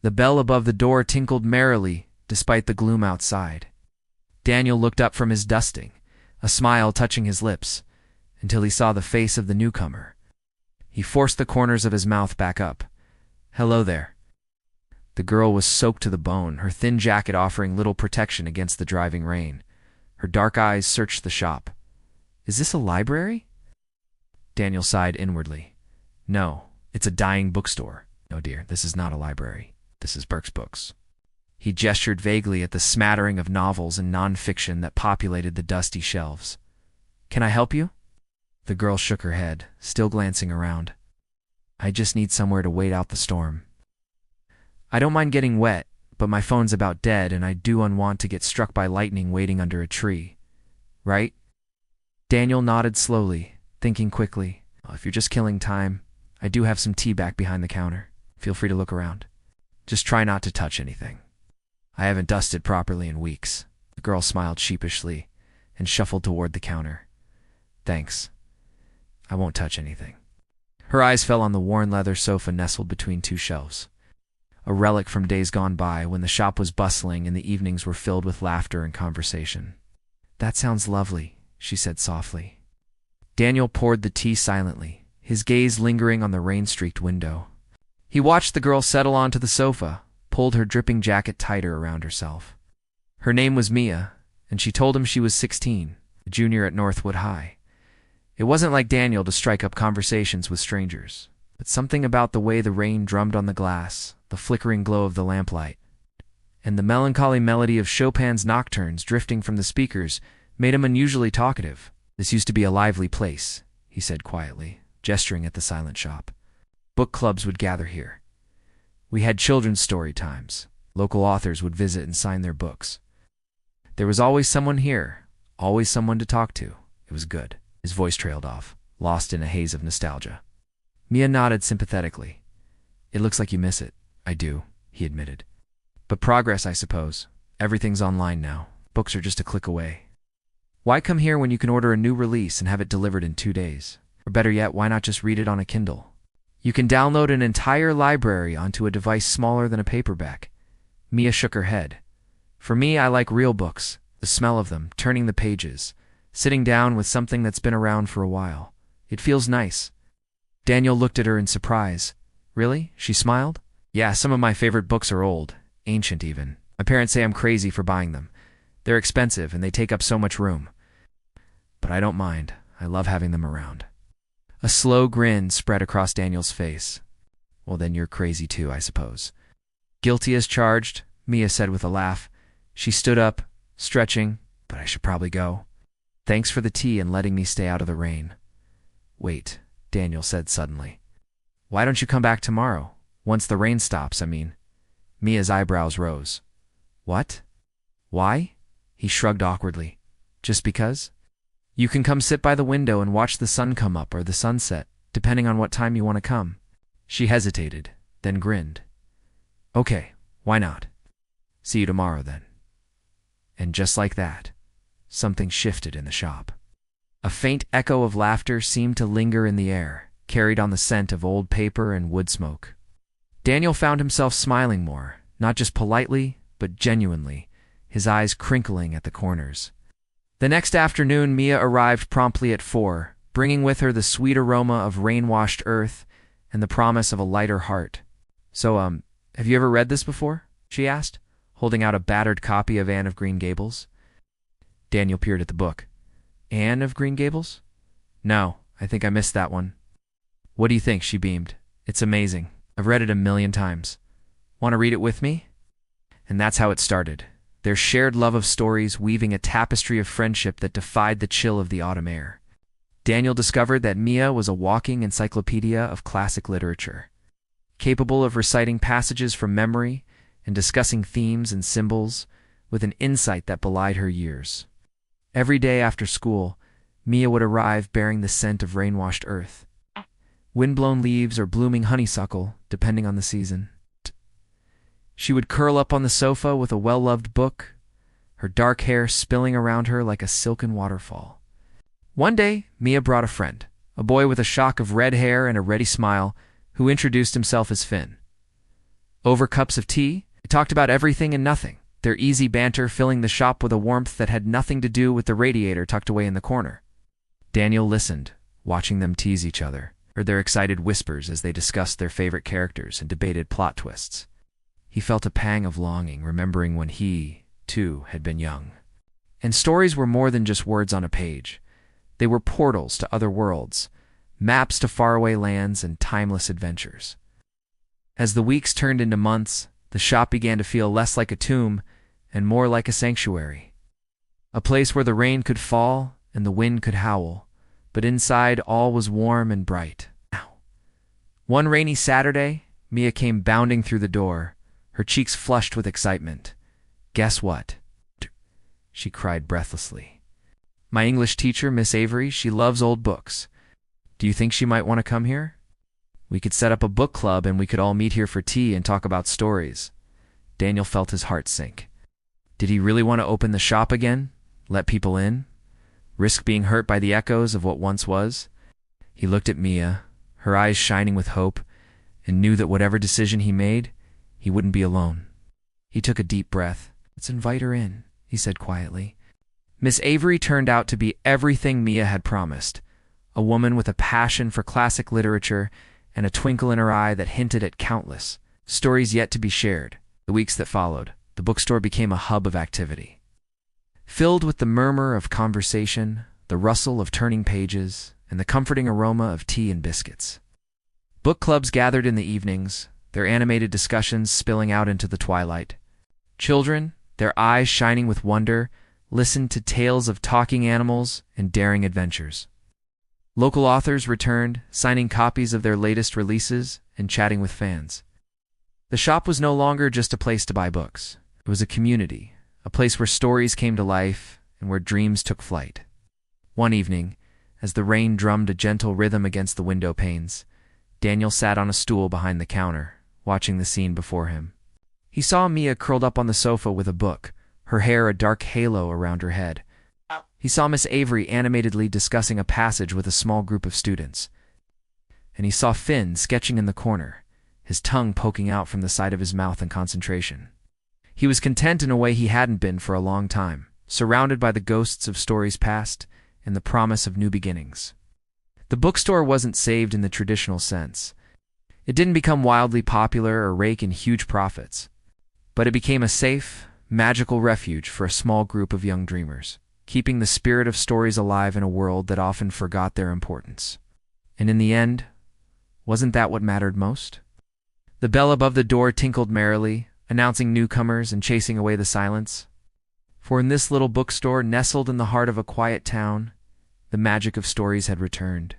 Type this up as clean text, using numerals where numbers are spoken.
The bell above the door tinkled merrily, despite the gloom outside. Daniel looked up from his dusting, a smile touching his lips, until he saw the face of the newcomer. He forced the corners of his mouth back up. "Hello there." The girl was soaked to the bone, her thin jacket offering little protection against the driving rain. Her dark eyes searched the shop. "Is this a library?" Daniel sighed inwardly. "No, it's a dying bookstore. No, dear, this is not a library. This is Burke's Books." He gestured vaguely at the smattering of novels and non-fiction that populated the dusty shelves. "Can I help you?" The girl shook her head, still glancing around. "I just need somewhere to wait out the storm. I don't mind getting wet, but my phone's about dead and I do unwant to get struck by lightning waiting under a tree. Right?" Daniel nodded slowly, thinking quickly. "If you're just killing time, I do have some tea back behind the counter. Feel free to look around. Just try not to touch anything. I haven't dusted properly in weeks." The girl smiled sheepishly and shuffled toward the counter. "Thanks. I won't touch anything." Her eyes fell on the worn leather sofa nestled between two shelves, a relic from days gone by when the shop was bustling and the evenings were filled with laughter and conversation. "That sounds lovely," she said softly. Daniel poured the tea silently, his gaze lingering on the rain-streaked window. He watched the girl settle onto the sofa, pulled her dripping jacket tighter around herself. Her name was Mia, and she told him she was 16, a junior at Northwood High. It wasn't like Daniel to strike up conversations with strangers, but something about the way the rain drummed on the glass, the flickering glow of the lamplight, and the melancholy melody of Chopin's nocturnes drifting from the speakers made him unusually talkative. "This used to be a lively place," he said quietly, gesturing at the silent shop. "Book clubs would gather here. We had children's story times. Local authors would visit and sign their books. There was always someone here, always someone to talk to. It was good." His voice trailed off, lost in a haze of nostalgia. Mia nodded sympathetically. "It looks like you miss it." "I do," he admitted. "But progress, I suppose. Everything's online now. Books are just a click away. Why come here when you can order a new release and have it delivered in 2 days? Or better yet, why not just read it on a Kindle? You can download an entire library onto a device smaller than a paperback." Mia shook her head. "For me, I like real books, the smell of them, turning the pages, sitting down with something that's been around for a while. It feels nice." Daniel looked at her in surprise. "Really?" She smiled. "Yeah, some of my favorite books are old, ancient even. My parents say I'm crazy for buying them. They're expensive and they take up so much room. But I don't mind. I love having them around." A slow grin spread across Daniel's face. "Well, then you're crazy too, I suppose." "Guilty as charged," Mia said with a laugh. She stood up, stretching, "But I should probably go. Thanks for the tea and letting me stay out of the rain." "Wait," Daniel said suddenly. "Why don't you come back tomorrow? Once the rain stops, I mean." Mia's eyebrows rose. "What? Why?" He shrugged awkwardly. "Just because? You can come sit by the window and watch the sun come up or the sunset, depending on what time you want to come." She hesitated, then grinned. "Okay, why not? See you tomorrow, then." And just like that, something shifted in the shop. A faint echo of laughter seemed to linger in the air, carried on the scent of old paper and wood smoke. Daniel found himself smiling more, not just politely, but genuinely, his eyes crinkling at the corners. The next afternoon, Mia arrived promptly at 4, bringing with her the sweet aroma of rain-washed earth and the promise of a lighter heart. "So, have you ever read this before?" she asked, holding out a battered copy of Anne of Green Gables. Daniel peered at the book. "Anne of Green Gables? No, I think I missed that one." "What do you think?" She beamed. "It's amazing. I've read it 1,000,000 times. Want to read it with me?" And that's how it started. Their shared love of stories weaving a tapestry of friendship that defied the chill of the autumn air. Daniel discovered that Mia was a walking encyclopedia of classic literature, capable of reciting passages from memory and discussing themes and symbols with an insight that belied her years. Every day after school, Mia would arrive bearing the scent of rain-washed earth, wind-blown leaves or blooming honeysuckle, depending on the season. She would curl up on the sofa with a well-loved book, her dark hair spilling around her like a silken waterfall. One day, Mia brought a friend, a boy with a shock of red hair and a ready smile, who introduced himself as Finn. Over cups of tea, they talked about everything and nothing, their easy banter filling the shop with a warmth that had nothing to do with the radiator tucked away in the corner. Daniel listened, watching them tease each other, heard their excited whispers as they discussed their favorite characters and debated plot twists. He felt a pang of longing, remembering when he, too, had been young. And stories were more than just words on a page. They were portals to other worlds, maps to faraway lands and timeless adventures. As the weeks turned into months, the shop began to feel less like a tomb and more like a sanctuary. A place where the rain could fall and the wind could howl, but inside all was warm and bright. One rainy Saturday, Mia came bounding through the door, her cheeks flushed with excitement. "Guess what?" she cried breathlessly. "My English teacher, Miss Avery, she loves old books. Do you think she might want to come here? We could set up a book club and we could all meet here for tea and talk about stories." Daniel felt his heart sink. Did he really want to open the shop again? Let people in? Risk being hurt by the echoes of what once was? He looked at Mia, her eyes shining with hope, and knew that whatever decision he made, he wouldn't be alone. He took a deep breath. "Let's invite her in," he said quietly. Miss Avery turned out to be everything Mia had promised, a woman with a passion for classic literature and a twinkle in her eye that hinted at countless stories yet to be shared. The weeks that followed, the bookstore became a hub of activity. Filled with the murmur of conversation, the rustle of turning pages, and the comforting aroma of tea and biscuits. Book clubs gathered in the evenings, their animated discussions spilling out into the twilight. Children, their eyes shining with wonder, listened to tales of talking animals and daring adventures. Local authors returned, signing copies of their latest releases and chatting with fans. The shop was no longer just a place to buy books. It was a community, a place where stories came to life and where dreams took flight. One evening, as the rain drummed a gentle rhythm against the window panes, Daniel sat on a stool behind the counter, watching the scene before him. He saw Mia curled up on the sofa with a book, her hair a dark halo around her head. He saw Miss Avery animatedly discussing a passage with a small group of students. And he saw Finn sketching in the corner, his tongue poking out from the side of his mouth in concentration. He was content in a way he hadn't been for a long time, surrounded by the ghosts of stories past and the promise of new beginnings. The bookstore wasn't saved in the traditional sense. It didn't become wildly popular or rake in huge profits, but it became a safe, magical refuge for a small group of young dreamers, keeping the spirit of stories alive in a world that often forgot their importance. And in the end, wasn't that what mattered most? The bell above the door tinkled merrily, announcing newcomers and chasing away the silence. For in this little bookstore, nestled in the heart of a quiet town, the magic of stories had returned.